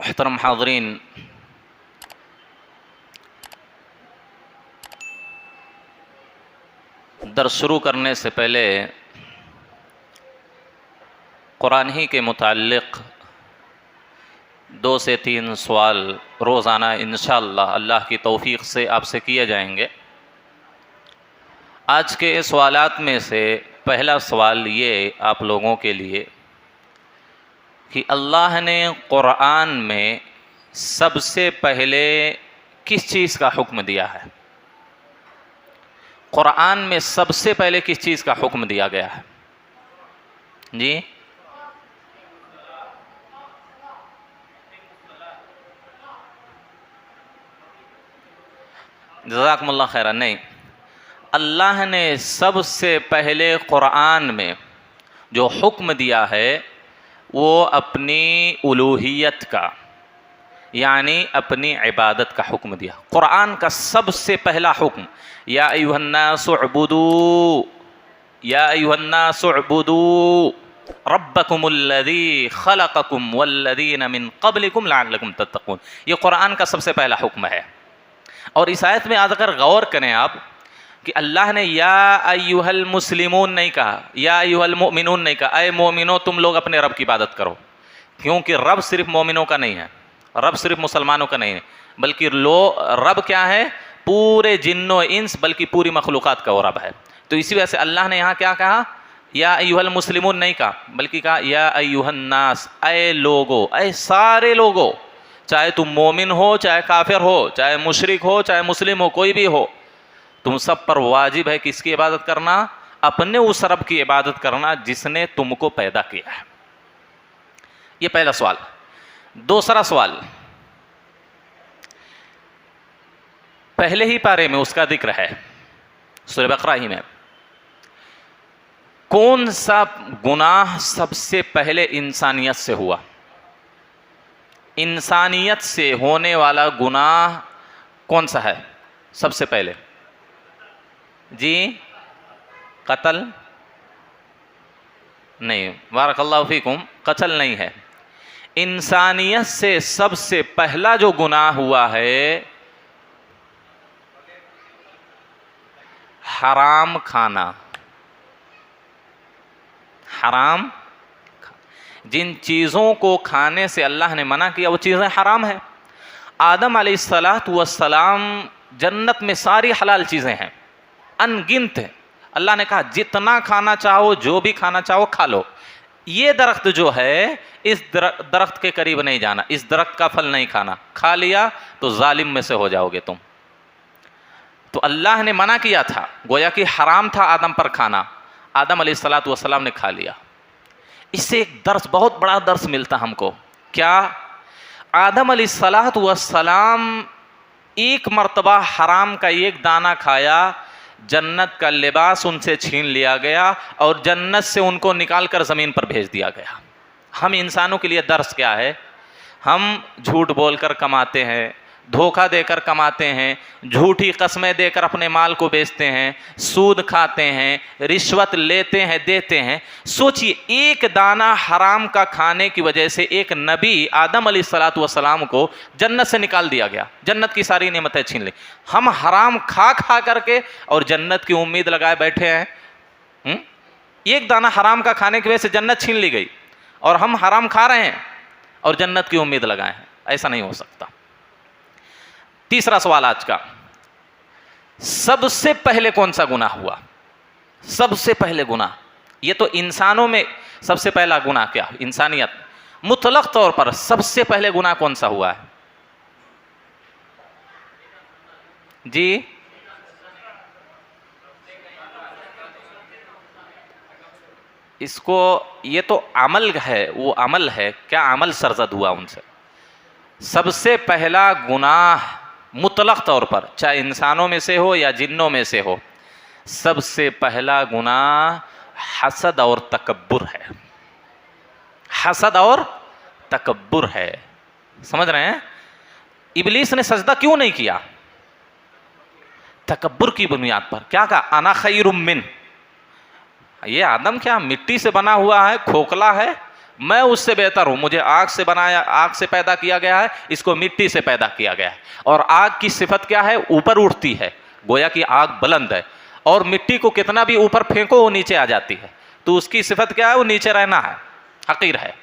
मुहतरम हाज़रीन, दर्स शुरू करने से पहले कुरान ही के मुताल्लिक़ 2 से 3 सवाल रोज़ाना इंशाअल्लाह अल्लाह की तौफ़ीक़ से आपसे किए जाएंगे। आज के सवालात में से पहला सवाल ये आप लोगों के लिए कि अल्लाह ने कुरान में सबसे पहले किस चीज़ का हुक्म दिया है? कुरान में सबसे पहले किस चीज़ का हुक्म दिया गया है? जी, जज़ाकुमुल्लाह खैरन। नहीं, अल्लाह ने सबसे पहले कुरान में जो हुक्म दिया है वो अपनी उलूहियत का, यानी अपनी इबादत का हुक्म दिया। कुरान का सबसे पहला हुक्म या अय्युहन्नासु उअ्बुदू, या अय्युहन्नासु उअ्बुदू रब्बकुमुल्लज़ी खलक़कुम वल्लज़ीना मिन क़ब्लिकुम लअल्लकुम तत्तक़ून। ये कुरान का सबसे पहला हुक्म है। और इस आयत में अगर गौर करें आप कि अल्लाह ने या अय्युहल मुस्लिमून नहीं कहा, या अय्युहल मुमिनून नहीं कहा, अय मोमिनो तुम लोग अपने रब की इबादत करो, क्योंकि रब सिर्फ मोमिनों का नहीं है, रब सिर्फ मुसलमानों का नहीं है, बल्कि रब क्या है? पूरे जिन्नो इंस, बल्कि पूरी मखलूक़ात का वो रब है। तो इसी वजह से अल्लाह ने यहाँ क्या कहा? या अय्युहल मुस्लिमून नहीं कहा, बल्कि कहा या अय्युहन नास, अय लोगो, अय सारे लोगो, चाहे तुम मोमिन हो, चाहे काफिर हो, चाहे मुशरिक हो, चाहे मुस्लिम हो, कोई भी हो, तुम सब पर वाजिब है किसकी इबादत करना? अपने उस रब की इबादत करना जिसने तुमको पैदा किया है। ये पहला सवाल। दूसरा सवाल, पहले ही पारे में उसका जिक्र है सूरह बकरा ही में। कौन सा गुनाह सबसे पहले इंसानियत से हुआ? इंसानियत से होने वाला गुनाह कौन सा है सबसे पहले? जी, कत्ल नहीं, बारकल्लाहु फीकुम, कत्ल नहीं है। इंसानियत से सबसे पहला जो गुनाह हुआ है हराम खाना। हराम, जिन चीज़ों को खाने से अल्लाह ने मना किया वो चीज़ें हराम है। आदम अलैहिस्सलातु वस्सलाम, जन्नत में सारी हलाल चीज़ें हैं, अनगिनत है। अल्लाह ने कहा जितना खाना चाहो, जो भी खाना चाहो खा लो। ये दरख्त जो है, इस दरख्त के करीब नहीं जाना, इस दरख्त का फल नहीं खाना, खा लिया तो जालिम में से हो जाओगे तुम। तो अल्लाह ने मना किया था, गोया कि हराम था आदम पर खाना, आदम अलैहिस्सलातु वस्सलाम ने खा लिया। इससे एक दर्स, बहुत बड़ा दर्स मिलता हमको। क्या? आदम अलैहिस्सलातु वस्सलाम एक मर्तबा हराम का एक दाना खाया, जन्नत का लिबास उनसे छीन लिया गया और जन्नत से उनको निकाल कर ज़मीन पर भेज दिया गया। हम इंसानों के लिए दर्स क्या है? हम झूठ बोलकर कमाते हैं, धोखा देकर कमाते हैं, झूठी कस्में देकर अपने माल को बेचते हैं, सूद खाते हैं, रिश्वत लेते हैं, देते हैं। सोचिए, एक दाना हराम का खाने की वजह से एक नबी आदम अलैहिस्सलातु वस्सलाम को जन्नत से निकाल दिया गया, जन्नत की सारी नेमतें छीन ली। हम हराम खा खा करके और जन्नत की उम्मीद लगाए बैठे हैं। एक दाना हराम का खाने की वजह से जन्नत छीन ली गई और हम हराम खा रहे हैं और जन्नत की उम्मीद लगाए हैं। ऐसा नहीं हो सकता। तीसरा सवाल आज का, सबसे पहले कौन सा गुनाह हुआ? सबसे पहले गुनाह, ये तो इंसानों में सबसे पहला गुनाह क्या? इंसानियत, मुतलक तौर पर सबसे पहले गुनाह कौन सा हुआ है? जी, इसको, ये तो अमल है, वो अमल है, क्या अमल सरजद हुआ उनसे? सबसे पहला गुनाह मुतलक तौर पर, चाहे इंसानों में से हो या जिन्नों में से हो, सबसे पहला गुनाह हसद और तकब्बुर है। हसद और तकब्बुर है। समझ रहे हैं? इब्लीस ने सजदा क्यों नहीं किया? तकब्बुर की बुनियाद पर। क्या कहा? अना खैरुम मिन, ये आदम क्या मिट्टी से बना हुआ है, खोखला है, मैं उससे बेहतर हूँ, मुझे आग से बनाया, आग से पैदा किया गया है, इसको मिट्टी से पैदा किया गया है। और आग की सिफत क्या है? ऊपर उठती है, गोया कि आग बुलंद है, और मिट्टी को कितना भी ऊपर फेंको वो नीचे आ जाती है। तो उसकी सिफत क्या है? वो नीचे रहना है, हकीर है।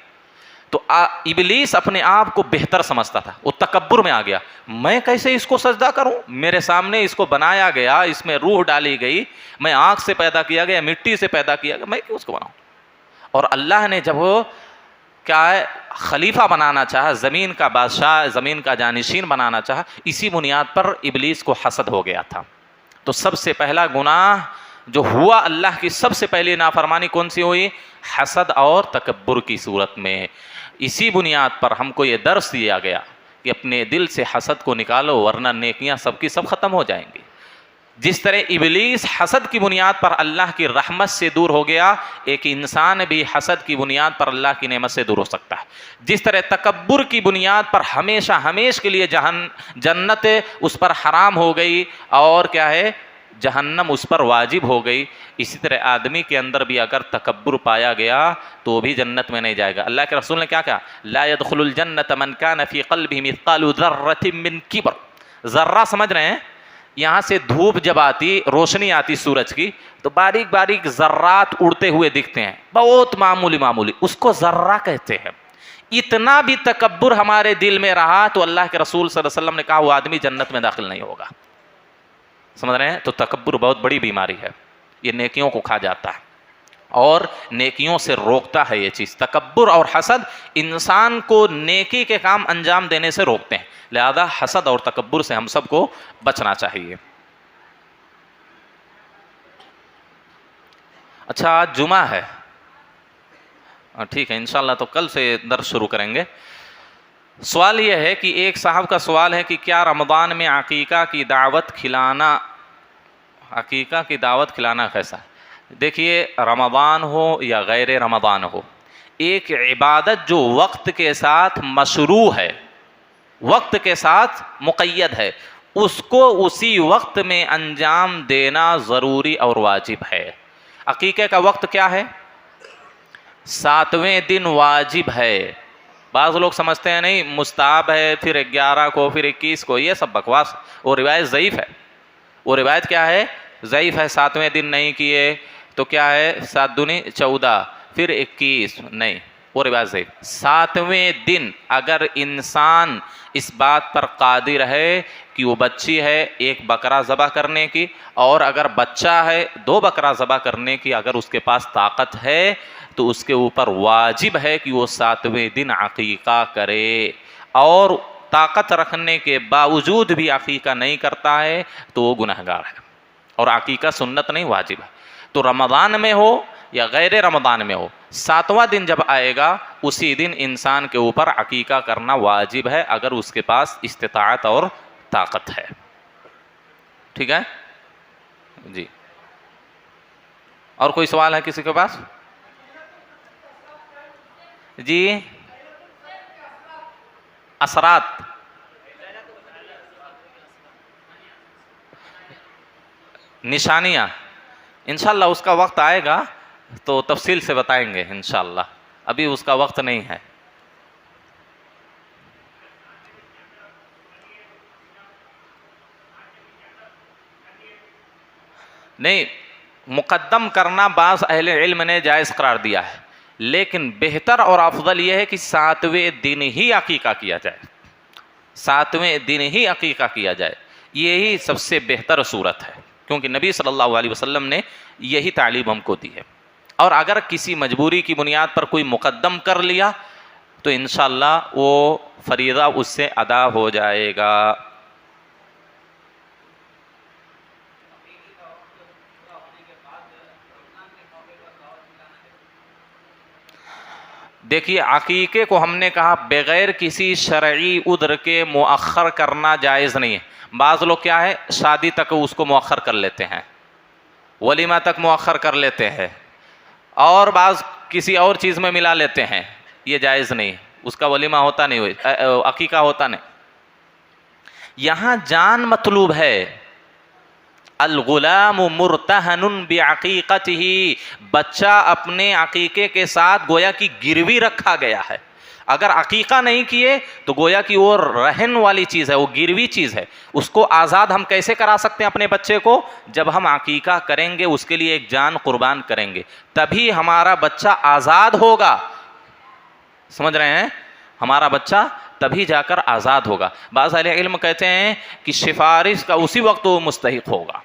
तो इबलीस अपने आप को बेहतर समझता था, वो तकब्बुर में आ गया। मैं कैसे इसको सजदा करूं? मेरे सामने इसको बनाया गया, इसमें रूह डाली गई, मैं आग से पैदा किया गया, मिट्टी से पैदा किया गया, मैं क्यों उसको बनाऊं? और अल्लाह ने जब वो क्या है खलीफा बनाना चाहा, ज़मीन का बादशाह, ज़मीन का जानिशीन बनाना चाहा, इसी बुनियाद पर इबलीस को हसद हो गया था। तो सबसे पहला गुनाह जो हुआ, अल्लाह की सबसे पहली नाफरमानी कौन सी हुई? हसद और तकब्बुर की सूरत में। इसी बुनियाद पर हमको ये दर्स दिया गया कि अपने दिल से हसद को निकालो, वरना नेकियां सबकी सब खत्म हो जाएंगी। जिस तरह इबलीस हसद की बुनियाद पर अल्लाह की रहमत से दूर हो गया, एक इंसान भी हसद की बुनियाद पर अल्लाह की नेमत से दूर हो सकता है। जिस तरह तकब्बुर की बुनियाद पर हमेशा हमेश के लिए जन्नत उस पर हराम हो गई और क्या है, जहन्नम उस पर वाजिब हो गई, इसी तरह आदमी के अंदर भी अगर तकब्बुर पाया गया तो वो भी जन्नत में नहीं जाएगा। अल्लाह के रसूल ने क्या कहा? ला यदखुलुल जन्नत मन कान फी क़ल्बिही मिस्क़ालु ज़र्रतिन मिन किब्र। ज़र्रा समझ रहे हैं? यहाँ से धूप जब आती, रोशनी आती सूरज की, तो बारीक बारीक ज़र्रात उड़ते हुए दिखते हैं, बहुत मामूली मामूली, उसको ज़र्रा कहते हैं। इतना भी तकब्बुर हमारे दिल में रहा तो अल्लाह के रसूल सल्लल्लाहु अलैहि वसल्लम ने कहा वो आदमी जन्नत में दाखिल नहीं होगा। समझ रहे हैं? तो तकब्बुर बहुत बड़ी बीमारी है, ये नेकियों को खा जाता है और नेकियों से रोकता है। ये चीज़ तकब्बुर और हसद इंसान को नेकी के काम अंजाम देने से रोकते हैं। लिहाजा हसद और तकब्बुर से हम सबको बचना चाहिए। अच्छा, आज जुमा है, ठीक है, इंशाल्लाह तो कल से दर्स शुरू करेंगे। सवाल यह है कि एक साहब का सवाल है कि क्या रमज़ान में अकीका की दावत खिलाना, अकीका की दावत खिलाना कैसा है? देखिए, रमज़ान हो या गैर रमज़ान हो, एक इबादत जो वक्त के साथ मशरू है, वक्त के साथ मुक़य्यद है, उसको उसी वक्त में अंजाम देना ज़रूरी और वाजिब है। अकीके का वक्त क्या है? 7वें दिन वाजिब है। बाज़ लोग समझते हैं नहीं, मुस्ताहब है, फिर 11 को, फिर 21 को, ये सब बकवास। वो रिवायत ज़ईफ़ है। वो रिवायत क्या है? ज़ईफ़ है। 7वें दिन नहीं किए तो क्या है, 7 दूनी 14, फिर 21, नहीं, वो रिवायत ज़ईफ़। 7वें दिन अगर इंसान इस बात पर कादिर है कि वो बच्ची है 1 बकरा ज़बह करने की, और अगर बच्चा है 2 बकरा ज़बह करने की, अगर उसके पास ताकत है तो उसके ऊपर वाजिब है कि वो 7वें दिन अकीका करे। और ताकत रखने के बावजूद भी अकीका नहीं करता है तो वो गुनहगार है, और अकीका सुन्नत नहीं, वाजिब है। तो रमज़ान में हो या गैर रमज़ान में हो, 7वां दिन जब आएगा उसी दिन इंसान के ऊपर अकीका करना वाजिब है, अगर उसके पास इस्तिताअत और ताकत है। ठीक है जी। और कोई सवाल है किसी के पास? जी, असरात, निशानियाँ, इंशाल्लाह उसका वक्त आएगा तो तफसील से बताएंगे इंशाल्लाह, अभी उसका वक्त नहीं है। नहीं, मुकद्दम करना बाज़ अहले इल्म ने जायज़ करार दिया है, लेकिन बेहतर और अफजल यह है कि 7वें दिन ही अकीका किया जाए, 7वें दिन ही अकीका किया जाए, यही सबसे बेहतर सूरत है, क्योंकि नबी सल्लल्लाहु अलैहि वसल्लम ने यही तालीम हमको दी है। और अगर किसी मजबूरी की बुनियाद पर कोई मुकद्दम कर लिया तो इंशाअल्लाह वो फरीज़ा उससे अदा हो जाएगा। देखिए, अकीके को हमने कहा बग़ैर किसी शरई उद्र के मुअख्खर करना जायज़ नहीं है। बाज़ लोग क्या है, शादी तक उसको मुअख्खर कर लेते हैं, वलीमा तक मुअख्खर कर लेते हैं, और बाज़ किसी और चीज़ में मिला लेते हैं, ये जायज़ नहीं, उसका वलीमा होता नहीं, हुई अकीका होता नहीं। यहाँ जान मतलूब है, अल गुलाम मुर्तहनुन बिअक़ीक़तिही, बच्चा अपने अकीके के साथ गोया की गिरवी रखा गया है। अगर अकीका नहीं किए तो गोया की वो रहन वाली चीज़ है, वो गिरवी चीज़ है। उसको आज़ाद हम कैसे करा सकते हैं अपने बच्चे को? जब हम अकीका करेंगे, उसके लिए एक जान कुर्बान करेंगे, तभी हमारा बच्चा आज़ाद होगा। समझ रहे हैं? हमारा बच्चा तभी जाकर आज़ाद होगा। बाज़ अहले इल्म कहते हैं कि सिफारिश का उसी वक्त वो मुस्तहिक होगा।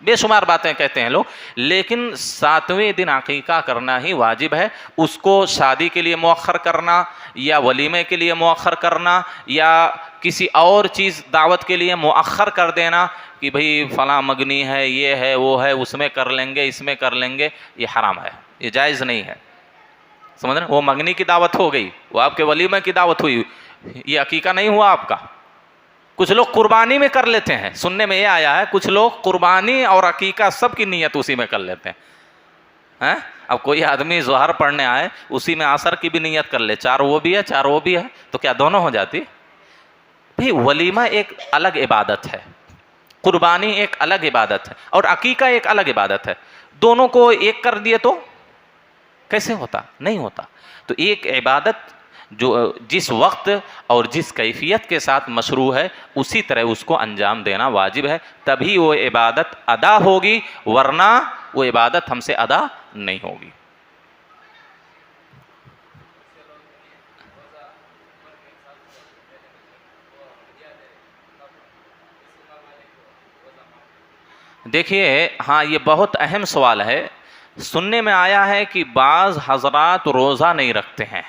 बेशुमार बातें कहते हैं लोग, लेकिन 7वें दिन अकीका करना ही वाजिब है। उसको शादी के लिए मुअख्खर करना या वलीमे के लिए मुअख्खर करना या किसी और चीज़ दावत के लिए मुअख्खर कर देना कि भाई फ़लाँ मगनी है, ये है, वो है, उसमें कर लेंगे, इसमें कर लेंगे, ये हराम है, ये जायज़ नहीं है। समझ रहे? वो मगनी की दावत हो गई, वो आपके वलीमे की दावत हुई, ये अकीका नहीं हुआ आपका। कुछ लोग कुर्बानी में कर लेते हैं, सुनने में ये आया है कुछ लोग कुर्बानी और अकीका सब की नीयत उसी में कर लेते हैं। अब कोई आदमी ज़ोहर पढ़ने आए, उसी में असर की भी नीयत कर ले, 4 वो भी है 4 वो भी है, तो क्या दोनों हो जाती? भाई वलीमा एक अलग इबादत है, कुर्बानी एक अलग इबादत है और अकीका एक अलग इबादत है। दोनों को एक कर दिए तो कैसे होता? नहीं होता। तो एक इबादत जो जिस वक्त और जिस कैफियत के साथ मशरू है, उसी तरह उसको अंजाम देना वाजिब है, तभी वो इबादत अदा होगी, वरना वो इबादत हमसे अदा नहीं होगी। देखिए, हाँ, ये बहुत अहम सवाल है। सुनने में आया है कि बाज़ हजरात रोज़ा नहीं रखते हैं।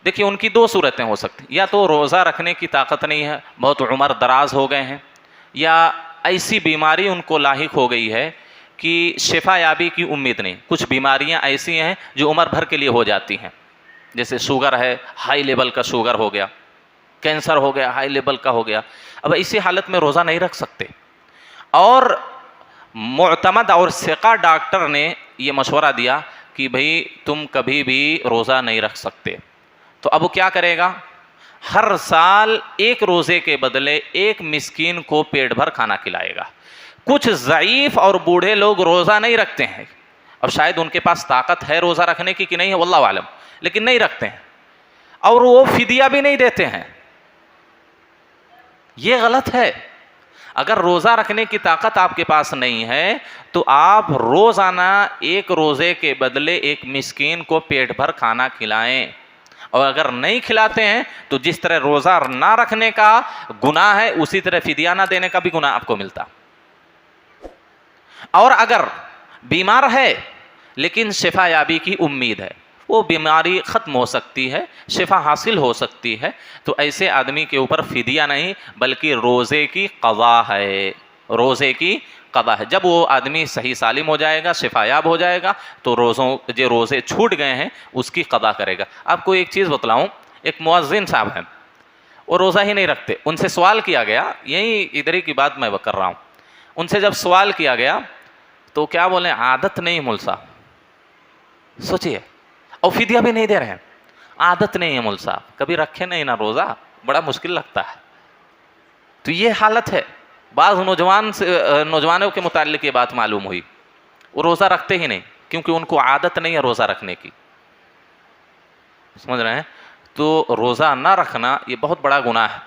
देखिए, उनकी 2 सूरतें हो सकती, या तो रोज़ा रखने की ताकत नहीं है, बहुत उम्र दराज हो गए हैं, या ऐसी बीमारी उनको लाहिक हो गई है कि शिफा याबी की उम्मीद नहीं। कुछ बीमारियां ऐसी हैं जो उम्र भर के लिए हो जाती हैं, जैसे शुगर है, हाई लेवल का शुगर हो गया, कैंसर हो गया, हाई लेवल का हो गया। अब ऐसी हालत में रोज़ा नहीं रख सकते। और मुअतमद और सिका डॉक्टर ने ये मशवरा दिया कि भाई तुम कभी भी रोज़ा नहीं रख सकते। तो अब वो क्या करेगा? हर साल एक रोज़े के बदले एक मिस्कीन को पेट भर खाना खिलाएगा। कुछ ज़ईफ़ और बूढ़े लोग रोज़ा नहीं रखते हैं, अब शायद उनके पास ताकत है रोज़ा रखने की कि नहीं है, वल्लाहु आलम, लेकिन नहीं रखते हैं और वो फिदिया भी नहीं देते हैं। ये गलत है। अगर रोज़ा रखने की ताकत आपके पास नहीं है तो आप रोज़ाना एक रोज़े के बदले एक मिस्कीन को पेट भर खाना खिलाएं। और अगर नहीं खिलाते हैं तो जिस तरह रोज़ा ना रखने का गुनाह है, उसी तरह फिदिया ना देने का भी गुनाह आपको मिलता। और अगर बीमार है लेकिन शिफा याबी की उम्मीद है, वो बीमारी ख़त्म हो सकती है, शिफा हासिल हो सकती है, तो ऐसे आदमी के ऊपर फिदिया नहीं बल्कि रोज़े की क़ज़ा है, रोज़े की क़ज़ा है। जब वो आदमी सही सालिम हो जाएगा, शिफायाब हो जाएगा, तो जो रोज़े छूट गए हैं उसकी क़ज़ा करेगा। आपको एक चीज़ बतलाऊँ, एक मुअज़्ज़िन साहब हैं, वो रोज़ा ही नहीं रखते। उनसे सवाल किया गया, यही इधर ही की बात मैं कर रहा हूँ, उनसे जब सवाल किया गया तो क्या बोले, आदत नहीं मुल साहब। सोचिए, और फिदिया भी नहीं दे रहे हैं, आदत नहीं है मुल साहब, कभी रखे नहीं ना रोज़ा, बड़ा मुश्किल लगता है। तो ये हालत है। बाज़ नौजवानों के मुताल्लिक़ ये बात मालूम हुई, वो रोज़ा रखते ही नहीं क्योंकि उनको आदत नहीं है रोज़ा रखने की। समझ रहे हैं? तो रोज़ा ना रखना ये बहुत बड़ा गुनाह है।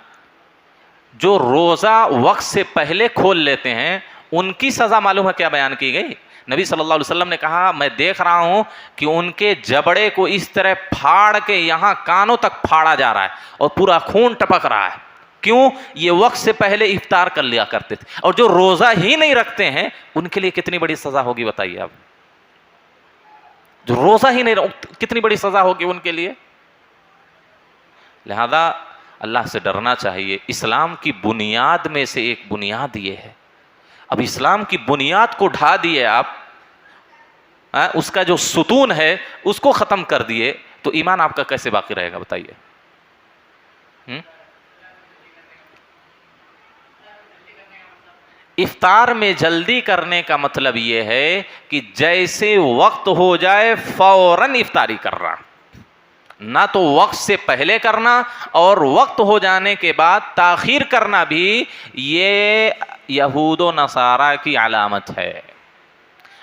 जो रोज़ा वक्त से पहले खोल लेते हैं उनकी सज़ा मालूम है क्या बयान की गई? नबी सल्लल्लाहु अलैहि वसल्लम ने कहा, मैं देख रहा हूँ कि उनके जबड़े को इस तरह फाड़ के यहाँ कानों तक फाड़ा जा रहा है और पूरा खून टपक रहा है। क्यों? ये वक्त से पहले इफ्तार कर लिया करते थे। और जो रोज़ा ही नहीं रखते हैं उनके लिए कितनी बड़ी सज़ा होगी बताइए आप। जो रोज़ा ही नहीं, कितनी बड़ी सज़ा होगी उनके लिए। लिहाजा अल्लाह से डरना चाहिए। इस्लाम की बुनियाद में से एक बुनियाद ये है। अब इस्लाम की बुनियाद को ढा दिए आप, उसका जो सुतून है उसको ख़त्म कर दिए, तो ईमान आपका कैसे बाकी रहेगा बताइए? इफ्तार में जल्दी करने का मतलब ये है कि जैसे वक्त हो जाए फौरन इफ्तारी करना, ना तो वक्त से पहले करना और वक्त हो जाने के बाद ताखीर करना भी ये यहूद व नसारा की अलामत है।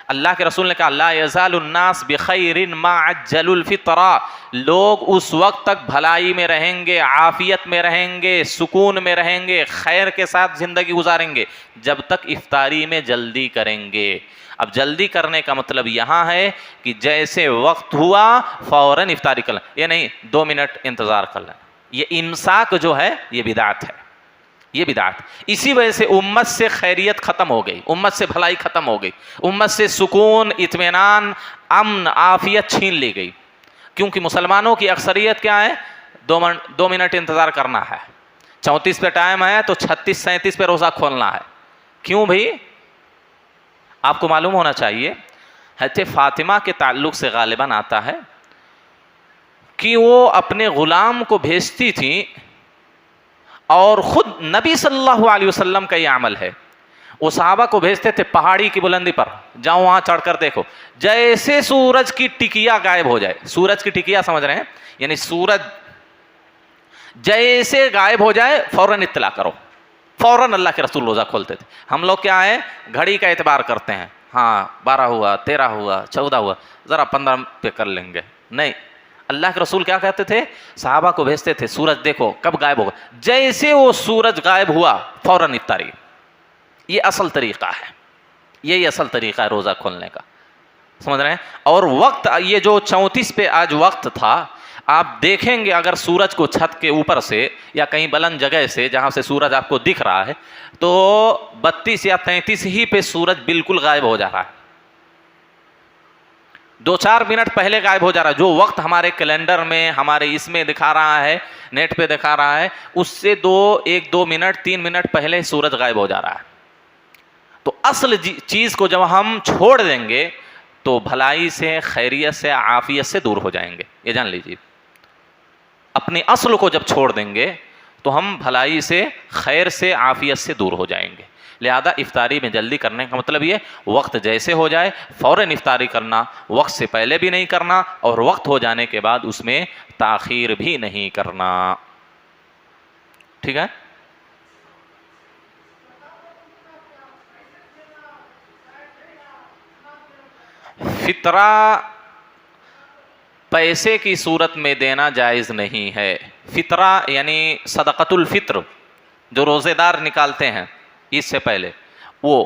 अल्लाह के रसूल ने कहा ला यज़ालुन्नास बिखैरिन मा अज्जलुल फित्रा, लोग उस वक्त तक भलाई में रहेंगे, आफियत में रहेंगे, सुकून में रहेंगे, खैर के साथ ज़िंदगी गुजारेंगे जब तक इफ्तारी में जल्दी करेंगे। अब जल्दी करने का मतलब यहाँ है कि जैसे वक्त हुआ फ़ौरन इफ्तारी कर लें, ये नहीं 2 मिनट इंतज़ार कर लें। ये इमसाक जो है ये बिदात है, ये बिदात। इसी वजह से उम्मत से खैरियत ख़त्म हो गई, उम्मत से भलाई ख़त्म हो गई, उम्मत से सुकून, इत्मीनान, अमन, आफियत छीन ली गई। क्योंकि मुसलमानों की अक्सरियत क्या है, 2 मिनट इंतज़ार करना है, 34 पे टाइम है तो 36-37 पे रोज़ा खोलना है। क्यों भाई? आपको मालूम होना चाहिए हज़रत फ़ातिमा के ताल्लुक़ से गालिबन आता है कि वो अपने ग़ुलाम को भेजती थी और ख़ुद नबी सल्लल्लाहु अलैहि वसल्लम का ये अमल है, वो सहाबा को भेजते थे पहाड़ी की बुलंदी पर, जाओ वहाँ चढ़कर देखो, जैसे सूरज की टिकिया गायब हो जाए, सूरज की टिकिया समझ रहे हैं, यानी सूरज जैसे गायब हो जाए फ़ौरन इत्तला करो, फ़ौरन अल्लाह के रसूल रोज़ा खोलते थे। हम लोग क्या है, घड़ी का एतबार करते हैं, हाँ 12 हुआ, 13 हुआ, 14 हुआ, ज़रा 15 पे कर लेंगे। नहीं, अल्लाह के रसूल क्या कहते थे, सहाबा को भेजते थे सूरज देखो कब गायब होगा, जैसे वो सूरज गायब हुआ फ़ौरन इफ्तारी। ये असल तरीक़ा है, यही असल तरीक़ा है रोज़ा खोलने का, समझ रहे हैं। और वक्त ये जो 34 पे आज वक्त था, आप देखेंगे अगर सूरज को छत के ऊपर से या कहीं बुलंद जगह से जहाँ से सूरज आपको दिख रहा है तो 32 या 33 ही पे सूरज बिल्कुल गायब हो जा रहा है, 2-4 मिनट पहले गायब हो जा रहा है। जो वक्त हमारे कैलेंडर में, हमारे इसमें दिखा रहा है, नेट पे दिखा रहा है, उससे 1-2 मिनट 3 मिनट पहले सूरज गायब हो जा रहा है। तो असल चीज़ को जब हम छोड़ देंगे तो भलाई से, खैरियत से, आफियत से दूर हो जाएंगे, ये जान लीजिए। अपने असल को जब छोड़ देंगे तो हम भलाई से, खैर से, आफियत से दूर हो जाएंगे। लिहाजा इफ्तारी में जल्दी करने का मतलब ये, वक्त जैसे हो जाए फ़ौरन इफ्तारी करना, वक्त से पहले भी नहीं करना और वक्त हो जाने के बाद उसमें ताख़ीर भी नहीं करना। ठीक है। फितरा पैसे की सूरत में देना जायज़ नहीं है। फितरा यानी सदक़तुल फ़ित्र जो रोज़ेदार निकालते हैं इससे पहले, वो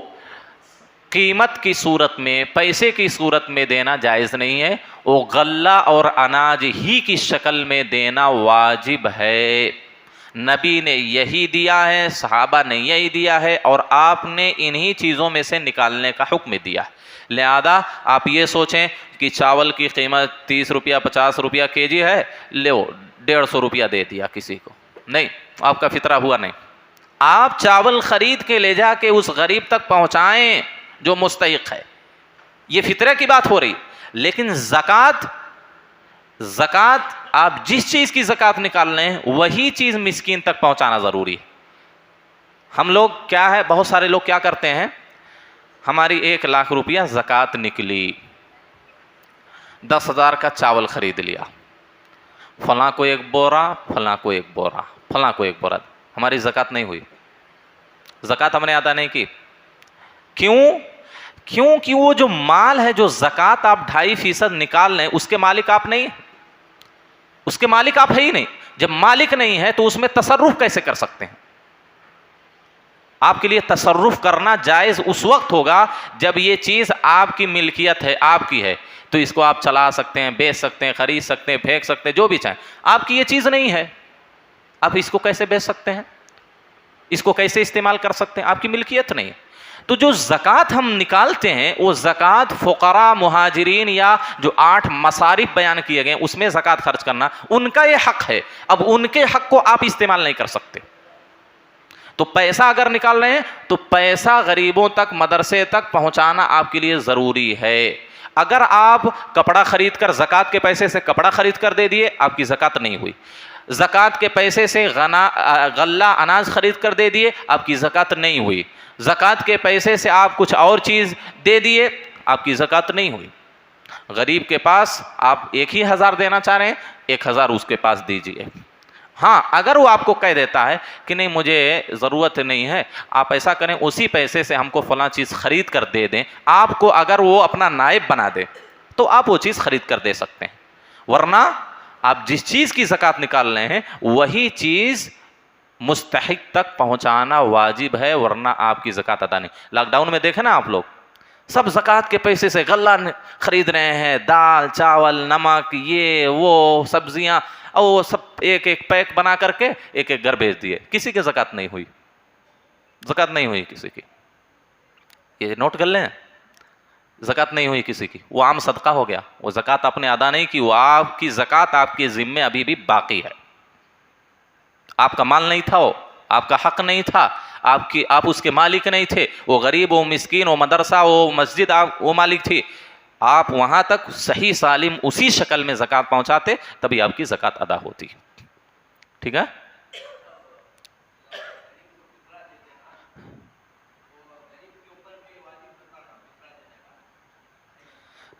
कीमत की सूरत में, पैसे की सूरत में देना जायज़ नहीं है। वो गल्ला और अनाज ही की शक्ल में देना वाजिब है। नबी ने यही दिया है, सहाबा ने यही दिया है और आपने इन्हीं चीज़ों में से निकालने का हुक्म दिया है। लिहाजा आप ये सोचें कि चावल की कीमत 30 रुपया 50 रुपया केजी है, ले 150 रुपया दे दिया किसी को, नहीं, आपका फितरा हुआ नहीं। आप चावल ख़रीद के ले जाके उस गरीब तक पहुँचाएँ जो मुस्तहिक़ है, ये फितरे की बात हो रही। लेकिन ज़कात आप जिस चीज़ की ज़कात निकाल रहे हैं वही चीज़ मिस्कीन तक पहुँचाना ज़रूरी है। हम लोग क्या है, बहुत सारे लोग क्या करते हैं, हमारी 1 लाख रुपया ज़कात निकली, 10,000 का चावल ख़रीद लिया, फलां को 1 बोरा, फलां को 1 बोरा, फलां को 1 बोरा, हमारी ज़कात नहीं हुई, ज़कात हमने अदा नहीं की। क्यों? क्योंकि वो जो माल है, जो ज़कात आप 2.5% निकाल लें, उसके मालिक आप नहीं, उसके मालिक आप है ही नहीं। जब मालिक नहीं है तो उसमें तसर्रुफ कैसे कर सकते हैं? आपके लिए तसर्रुफ करना जायज़ उस वक्त होगा जब ये चीज़ आपकी मिल्कियत है, आपकी है, तो इसको आप चला सकते हैं, बेच सकते हैं, खरीद सकते हैं, फेंक सकते हैं, जो भी चाहें। आपकी ये चीज़ नहीं है, आप इसको कैसे बेच सकते हैं, इसको कैसे इस्तेमाल कर सकते हैं? आपकी मिल्कियत नहीं है। तो जो ज़कात हम निकालते हैं वो ज़कात फ़ुक़रा, मुहाजिरीन या जो 8 मसारिफ बयान किए गए उसमें ज़कात खर्च करना उनका ये हक़ है। अब उनके हक़ को आप इस्तेमाल नहीं कर सकते। तो पैसा अगर निकाल रहे हैं तो पैसा गरीबों तक, मदरसे तक पहुंचाना आपके लिए ज़रूरी है। अगर आप कपड़ा खरीद कर, ज़कात के पैसे से कपड़ा खरीद कर दे दिए, आपकी ज़कात नहीं हुई। ज़कात के पैसे से गल्ला अनाज खरीद कर दे दिए, आपकी ज़कात नहीं हुई। ज़कात के पैसे से आप कुछ और चीज़ दे दिए, आपकी ज़कात नहीं हुई। गरीब के पास आप 1 ही हज़ार देना चाह रहे हैं, 1,000 उसके पास दीजिए। हाँ, अगर वो आपको कह देता है कि नहीं मुझे ज़रूरत नहीं है, आप ऐसा करें उसी पैसे से हमको फलां चीज़ ख़रीद कर दे दें, आपको अगर वो अपना नायब बना दे तो आप वो चीज़ ख़रीद कर दे सकते हैं। वरना आप जिस चीज़ की ज़कात निकाल रहे हैं वही चीज़ मुस्तहिक तक पहुंचाना वाजिब है, वरना आपकी ज़कात अदा नहीं। लॉकडाउन में देखे ना आप लोग, सब ज़कात के पैसे से गल्ला खरीद रहे हैं, दाल चावल नमक ये वो सब्जियां, और वो सब एक एक पैक बना करके एक एक घर भेज दिए। किसी की ज़कात नहीं हुई, ज़कात नहीं हुई किसी की। ये नोट कर लें, ज़कात नहीं हुई किसी की, वो आम सदका हो गया। वो ज़कात आपने अदा नहीं की, वो आपकी ज़कात आपके ज़िम्मे अभी भी बाकी है। आपका माल नहीं था, वो आपका हक नहीं था, आप उसके मालिक नहीं थे। वो गरीब, वो मिस्कीन, वो मदरसा, वो मस्जिद, आप वो मालिक थी। आप वहां तक सही सालिम उसी शक्ल में ज़कात पहुंचाते, तभी आपकी ज़कात अदा होती। ठीक है।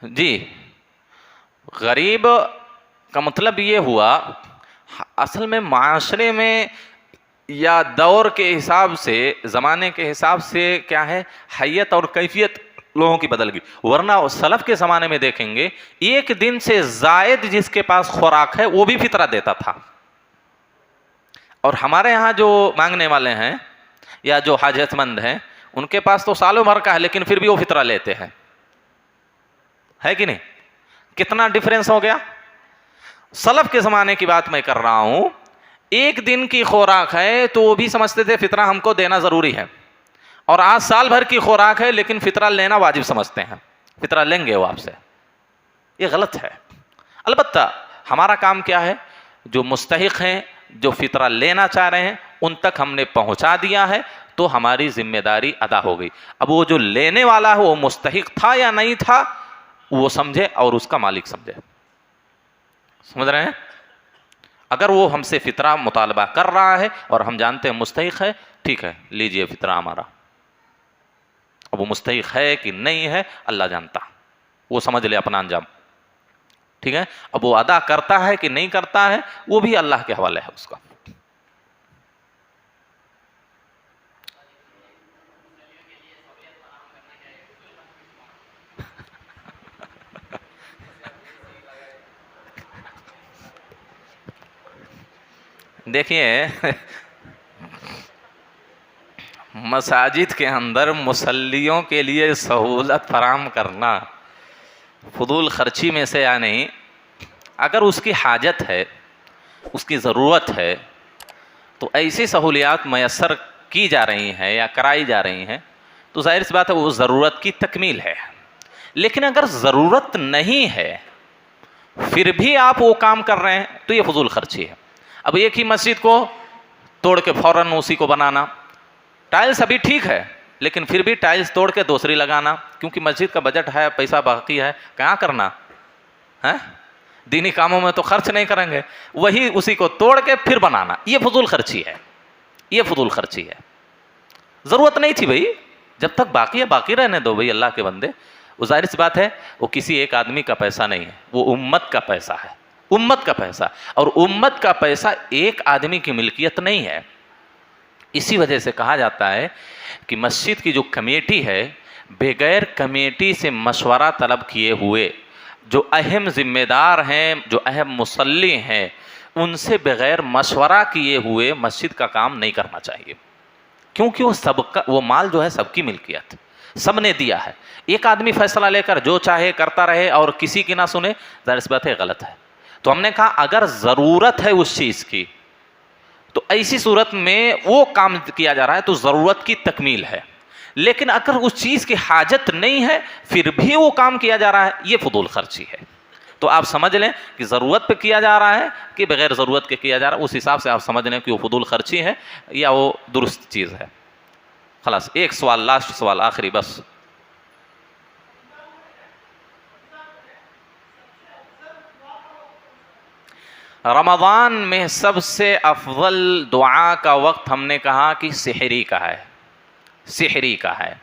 जी, गरीब का मतलब ये हुआ, असल में माशरे में या दौर के हिसाब से, ज़माने के हिसाब से क्या है, हैयत और कैफियत लोगों की बदल गई। वरना सलफ़ के ज़माने में देखेंगे, एक दिन से ज़ायद जिसके पास खुराक है वो भी फितरा देता था। और हमारे यहाँ जो मांगने वाले हैं या जो हाजतमंद हैं, उनके पास तो सालों भर का है लेकिन फिर भी वो फितरा लेते हैं, है कि नहीं? कितना डिफरेंस हो गया। सलफ़ के ज़माने की बात मैं कर रहा हूँ, एक दिन की खुराक है तो वो भी समझते थे फितरा हमको देना ज़रूरी है, और आज साल भर की खुराक है लेकिन फितरा लेना वाजिब समझते हैं, फितरा लेंगे वो आपसे। ये गलत है। अलबत्ता हमारा काम क्या है, जो मुस्तहिक हैं, जो फितरा लेना चाह रहे हैं, उन तक हमने पहुंचा दिया है तो हमारी जिम्मेदारी अदा हो गई। अब वो जो लेने वाला है वो मुस्तहिक था या नहीं था वो समझे और उसका मालिक समझे। समझ रहे हैं? अगर वो हमसे फितरा मुतालबा कर रहा है और हम जानते हैं मुस्तहिक है, ठीक है लीजिए फितरा हमारा। अब वो मुस्तहिक है कि नहीं है अल्लाह जानता, वो समझ ले अपना अंजाम। ठीक है। अब वो अदा करता है कि नहीं करता है वो भी अल्लाह के हवाले है उसका। देखिए मसाजिद के अंदर मुसल्लियों के लिए सहूलत फराम करना फजूल खर्ची में से या नहीं, अगर उसकी हाजत है, उसकी ज़रूरत है, तो ऐसी सहूलियात मैसर की जा रही हैं या कराई जा रही हैं तो जाहिर सी बात है वो ज़रूरत की तकमील है। लेकिन अगर ज़रूरत नहीं है फिर भी आप वो काम कर रहे हैं तो ये फजूल खर्ची है। अब एक ही मस्जिद को तोड़ के फ़ौरन उसी को बनाना, टाइल्स अभी ठीक है लेकिन फिर भी टाइल्स तोड़ के दूसरी लगाना, क्योंकि मस्जिद का बजट है, पैसा बाकी है, कहाँ करना है, दीनी कामों में तो खर्च नहीं करेंगे, वही उसी को तोड़ के फिर बनाना, ये फजूल खर्ची है, ये फजूल खर्ची है। ज़रूरत नहीं थी भाई, जब तक बाकी है बाकी रहने दो भाई अल्लाह के बंदे। वो जाहिर सी बात है वो किसी एक आदमी का पैसा नहीं है, वो उम्मत का पैसा है, उम्मत का पैसा, और उम्मत का पैसा एक आदमी की मिल्कियत नहीं है। इसी वजह से कहा जाता है कि मस्जिद की जो कमेटी है, बगैर कमेटी से मशवरा तलब किए हुए जो अहम ज़िम्मेदार हैं, जो अहम मुसल्ली हैं, उनसे बगैर मशवरा किए हुए मस्जिद का काम नहीं करना चाहिए, क्योंकि वो सबका, वो माल जो है सबकी मिल्कियत, सब ने दिया है। एक आदमी फैसला लेकर जो चाहे करता रहे और किसी की ना सुने, जाहिर सी बात है गलत है। तो हमने कहा अगर ज़रूरत है उस चीज़ की तो ऐसी सूरत में वो काम किया जा रहा है तो ज़रूरत की तकमील है। लेकिन अगर उस चीज़ की हाजत नहीं है फिर भी वो काम किया जा रहा है, ये फजूल खर्ची है। तो आप समझ लें कि ज़रूरत पे किया जा रहा है कि बगैर ज़रूरत के किया जा रहा है, उस हिसाब से आप समझ लें कि वो फजूल खर्ची है या वो दुरुस्त चीज़ है। खलास एक सवाल, लास्ट सवाल, आखिरी बस। रमज़ान में सबसे अफजल दुआ का वक्त हमने कहा कि सेहरी का है, सेहरी का है,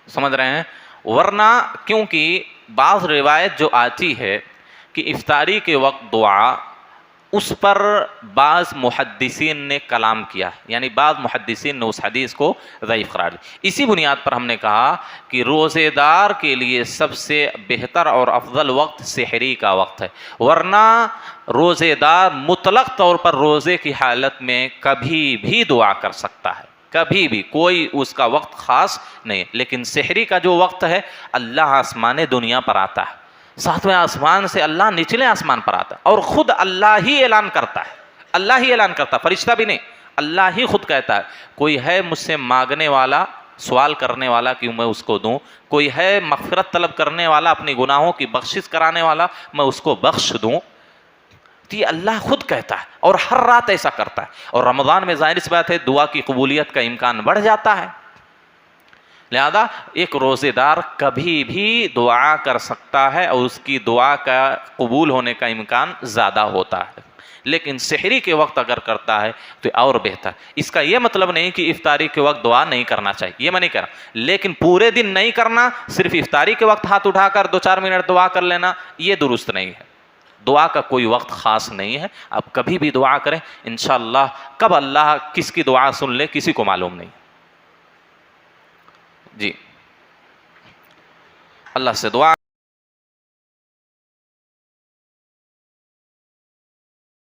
समझ रहे हैं? वरना क्योंकि बाज़ रिवायत जो आती है कि इफ्तारी के वक्त दुआ उस पर बाज़ मुहद्दिसीन ने कलाम किया, यानी बाज़ मुहद्दिसीन ने उस हदीस को ज़ईफ़ करार दिया। इसी बुनियाद पर हमने कहा कि रोज़ेदार के लिए सबसे बेहतर और अफजल वक्त सेहरी का वक्त है, वरना रोज़ेदार मुतलक तौर पर रोज़े की हालत में कभी भी दुआ कर सकता है, कभी भी, कोई उसका वक्त ख़ास नहीं। लेकिन सेहरी का जो वक्त है, अल्लाह आसमान दुनिया पर आता है, सातवें आसमान से अल्लाह निचले आसमान पर आता है और ख़ुद अल्लाह ही ऐलान करता है, अल्लाह ही ऐलान करता है, फरिश्ता भी नहीं, अल्लाह ही खुद कहता है कोई है मुझसे मांगने वाला, सवाल करने वाला कि मैं उसको दूं, कोई है मग़फ़िरत तलब करने वाला, अपनी गुनाहों की बख्शिश कराने वाला, मैं उसको बख्श दूं। तो ये अल्लाह खुद कहता है और हर रात ऐसा करता है। और रमज़ान में ज़ाहिर सी बात है दुआ की कबूलियत का इम्कान बढ़ जाता है। लिहाजा एक रोज़ेदार कभी भी दुआ कर सकता है और उसकी दुआ का कबूल होने का इम्कान ज़्यादा होता है। लेकिन सेहरी के वक्त अगर करता है तो और बेहतर। इसका यह मतलब नहीं कि इफ्तारी के वक्त दुआ नहीं करना चाहिए, ये मैं नहीं कह रहा, लेकिन पूरे दिन नहीं करना, सिर्फ इफ्तारी के वक्त हाथ उठाकर 2-4 मिनट दुआ कर लेना, ये दुरुस्त नहीं है। दुआ का कोई वक्त ख़ास नहीं है, आप कभी भी दुआ करें, इंशाअल्लाह कब अल्लाह किसकी दुआ सुन ले किसी को मालूम नहीं। जी, अल्लाह से दुआ